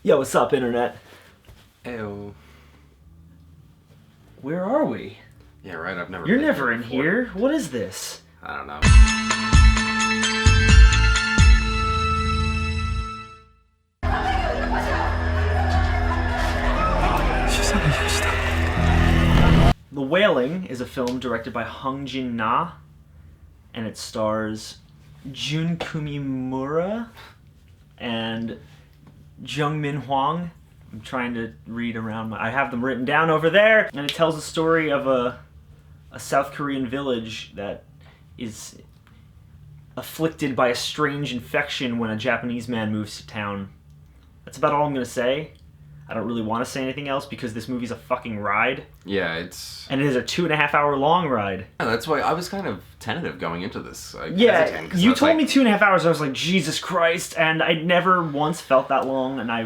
Yo, what's up, internet? Ew. Where are we? Yeah, right, I've never You're been never here in before. here. What is this? I don't know. The Wailing is a film directed by Hung Jin-na, and it stars Jun Kumimura and Jung Min Hwang. I'm trying to read around. I have them written down over there, and it tells the story of a South Korean village that is afflicted by a strange infection when a Japanese man moves to town. That's about all I'm gonna say. I don't really want to say anything else because this movie's a fucking ride. Yeah, it's... And it is a 2.5 hour long ride. Yeah, that's why I was kind of tentative going into this. Yeah, you told me 2.5 hours, I was like, Jesus Christ, and I never once felt that long, and I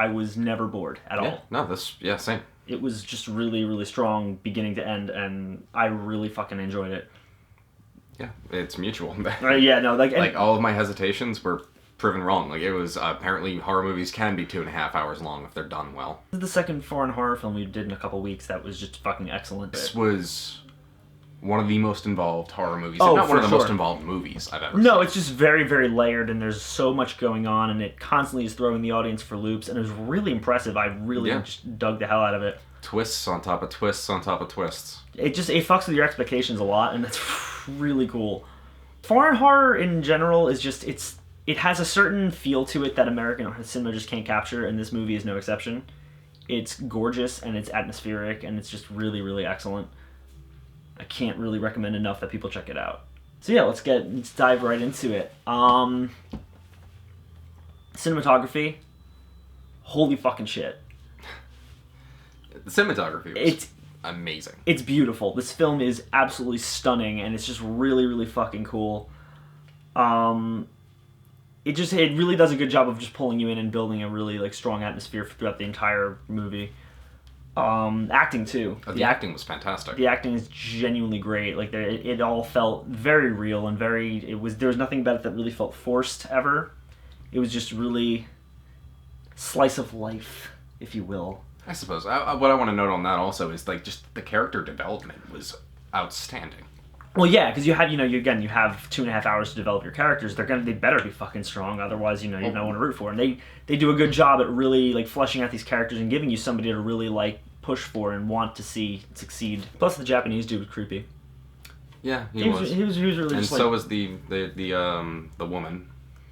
was never bored at all. No, same. It was just really, really strong beginning to end, and I really fucking enjoyed it. Yeah, it's mutual. Yeah, no, like all of my hesitations were proven wrong. Like, it was, apparently horror movies can be 2.5 hours long if they're done well. This is the second foreign horror film we did in a couple weeks that was just fucking excellent. This was one of the most involved horror movies. Oh, not one of the for most sure. involved movies I've ever seen. No, it's just very, very layered, and there's so much going on, and it constantly is throwing the audience for loops, and it was really impressive. I really just dug the hell out of it. Twists on top of twists on top of twists. It fucks with your expectations a lot, and it's really cool. Foreign horror in general is just, it has a certain feel to it that American cinema just can't capture, and this movie is no exception. It's gorgeous, and it's atmospheric, and it's just really, really excellent. I can't really recommend enough that people check it out. So yeah, let's dive right into it. Cinematography, holy fucking shit. The cinematography was amazing. It's beautiful. This film is absolutely stunning, and it's just really, really fucking cool. It really does a good job of just pulling you in and building a really like strong atmosphere throughout the entire movie. Acting too. The acting was fantastic. The acting is genuinely great. Like it all felt very real and there was nothing about it that really felt forced ever. It was just really slice of life, if you will. I suppose. What I want to note on that also is like just the character development was outstanding. Well, yeah, because you have 2.5 hours to develop your characters. They better be fucking strong, otherwise you don't want to root for them. They do a good job at really like fleshing out these characters and giving you somebody to really like push for and want to see succeed. Plus, the Japanese dude was creepy. Yeah, he was. He was really. And just so was the woman.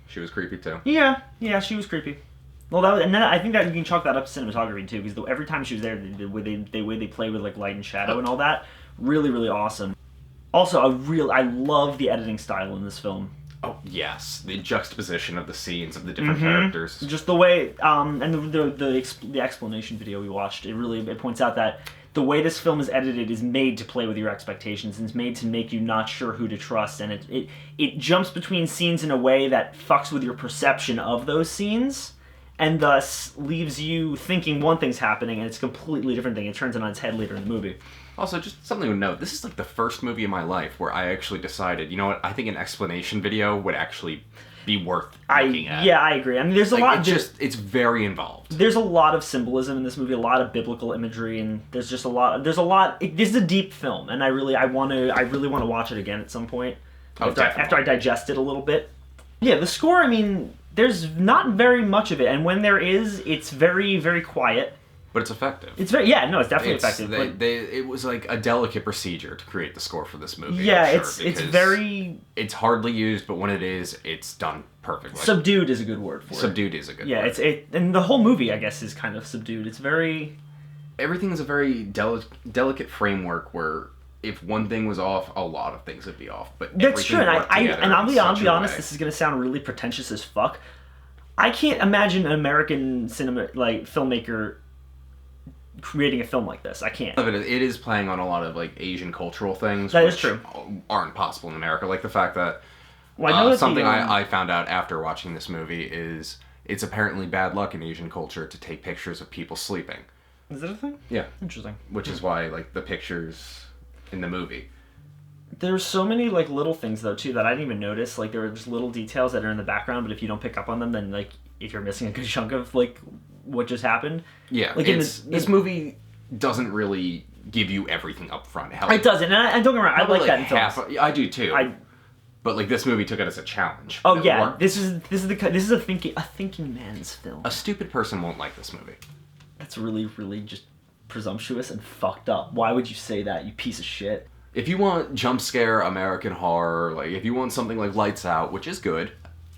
She was creepy too. Yeah, she was creepy. Well, I think that you can chalk that up to cinematography too, because every time she was there, the way they play with like light and shadow and all that, really, really awesome. Also, I love the editing style in this film. Oh yes, the juxtaposition of the scenes of the different characters. Just the way, and the explanation video we watched, it points out that the way this film is edited is made to play with your expectations, and it's made to make you not sure who to trust, and it jumps between scenes in a way that fucks with your perception of those scenes, and thus leaves you thinking one thing's happening, and it's a completely different thing. It turns it on its head later in the movie. Also, just something to note, this is like the first movie in my life where I actually decided, you know what, I think an explanation video would actually be worth looking at. Yeah, I agree. I mean, there's a lot... It's very involved. There's a lot of symbolism in this movie, a lot of biblical imagery, and there's just a lot... This is a deep film, and I really want to watch it again at some point. After I digest it a little bit. Yeah, the score, I mean, there's not very much of it, and when there is, it's very, very quiet. But it's effective. It's definitely effective. It was like a delicate procedure to create the score for this movie. Yeah, I'm sure, it's hardly used, but when it is, it's done perfectly. Subdued is a good word for it. Subdued is a good word. Yeah, and the whole movie, I guess, is kind of subdued. It's very... Everything is a very delicate framework where if one thing was off, a lot of things would be off. But that's true, and I'll be honest. Way. This is gonna sound really pretentious as fuck. I can't imagine an American filmmaker creating a film like this. I can't. It is playing on a lot of like Asian cultural things that which is true. Aren't possible in America. Like the fact that I found out after watching this movie is it's apparently bad luck in Asian culture to take pictures of people sleeping. Is that a thing? Yeah. Interesting. Which is why like the pictures in the movie. There's so many like little things though too that I didn't even notice. Like there are just little details that are in the background, but if you don't pick up on them, then like if you're missing a good chunk of like what just happened. Yeah, like this movie doesn't really give you everything up front. It doesn't, and don't get me wrong, I like that in films. I do too. But like this movie took it as a challenge. Oh yeah, this is a thinking man's film. A stupid person won't like this movie. That's really, really just presumptuous and fucked up. Why would you say that, you piece of shit? If you want jump scare American horror, like if you want something like Lights Out, which is good,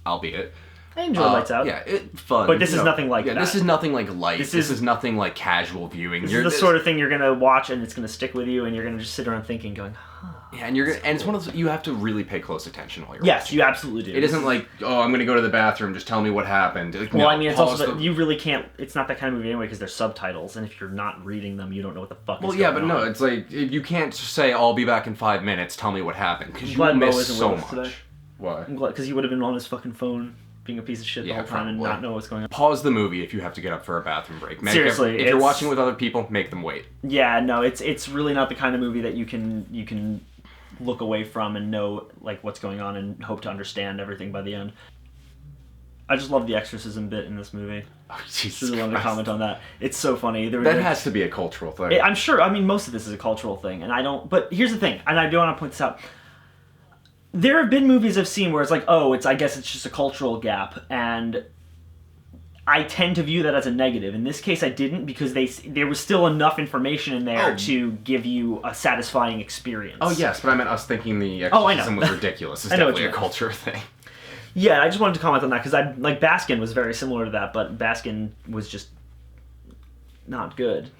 albeit. I enjoy Lights Out. Yeah, it's fun. But this is nothing like that. This is nothing like light. This is nothing like casual viewing. This is the sort of thing you're gonna watch and it's gonna stick with you, and you're gonna just sit around thinking, going, huh. Yeah, and it's one of those, you have to really pay close attention while you're Yes, watching. you absolutely do. It isn't like, oh, I'm gonna go to the bathroom, just tell me what happened. Like, well, no, I mean, it's also you really can't. It's not that kind of movie anyway because there's subtitles, and if you're not reading them, you don't know what the fuck. Well, yeah, but no, it's like you can't just say, "I'll be back in 5 minutes. Tell me what happened," because you will miss so much. Today. Why? I'm glad because he would have been on his fucking phone, being a piece of shit the whole time and not know what's going on. Pause the movie if you have to get up for a bathroom break. Seriously, if you're watching with other people, make them wait. Yeah, no, it's really not the kind of movie that you can look away from and know like what's going on and hope to understand everything by the end. I just love the exorcism bit in this movie. Oh, Jesus! I really wanted to comment on that. It's so funny. That has to be a cultural thing. I'm sure. I mean, most of this is a cultural thing, and I don't. But here's the thing, and I do want to point this out. There have been movies I've seen where it's like, oh, I guess it's just a cultural gap, and I tend to view that as a negative. In this case, I didn't because there was still enough information in there to give you a satisfying experience. Oh yes, but I meant us thinking the exorcism was ridiculous. It's definitely a culture thing. Yeah, I just wanted to comment on that because Baskin was very similar to that, but Baskin was just not good.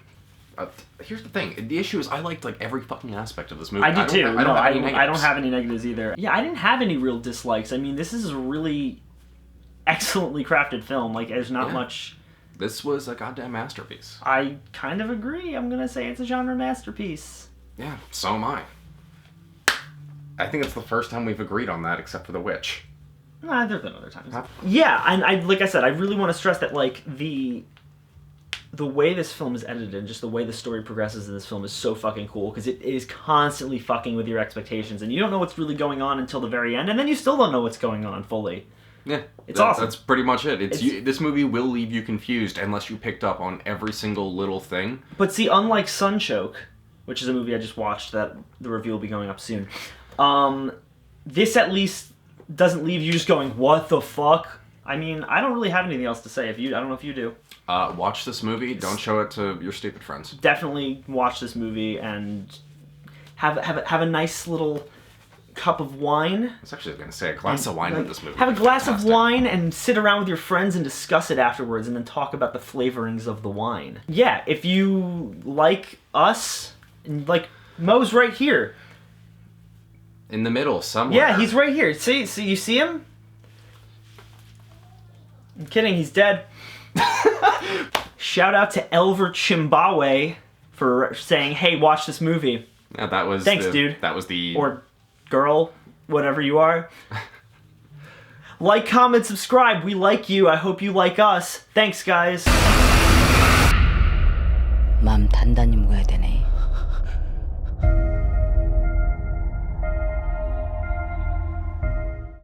Here's the thing. The issue is I liked like every fucking aspect of this movie. I do too. I don't have any negatives either. Yeah, I didn't have any real dislikes. I mean, this is a really excellently crafted film. Like, there's not much. This was a goddamn masterpiece. I kind of agree. I'm gonna say it's a genre masterpiece. Yeah, so am I. I think it's the first time we've agreed on that, except for The Witch. Nah, there've been other times. Yeah, and I like I said, I really want to stress that like the way this film is edited and just the way the story progresses in this film is so fucking cool because it is constantly fucking with your expectations and you don't know what's really going on until the very end and then you still don't know what's going on fully. Yeah, it's awesome. That's pretty much it. This movie will leave you confused unless you picked up on every single little thing. But see, unlike Sunchoke, which is a movie I just watched that the review will be going up soon, this at least doesn't leave you just going, what the fuck? I mean, I don't really have anything else to say. I don't know if you do. Watch this movie. Don't show it to your stupid friends. Definitely watch this movie and have a nice little cup of wine. I was actually going to say a glass of wine in this movie. Have a glass of wine and sit around with your friends and discuss it afterwards and then talk about the flavorings of the wine. Yeah, if you like us, and like Mo's right here. In the middle, somewhere. Yeah, he's right here. See, you see him? I'm kidding, he's dead. Shout out to Elver Chimbawe for saying, hey, watch this movie. Yeah, that was Thanks, dude. That was the... Or girl, whatever you are. Like, comment, subscribe. We like you. I hope you like us. Thanks, guys. 마음 단단히 먹어야 되네.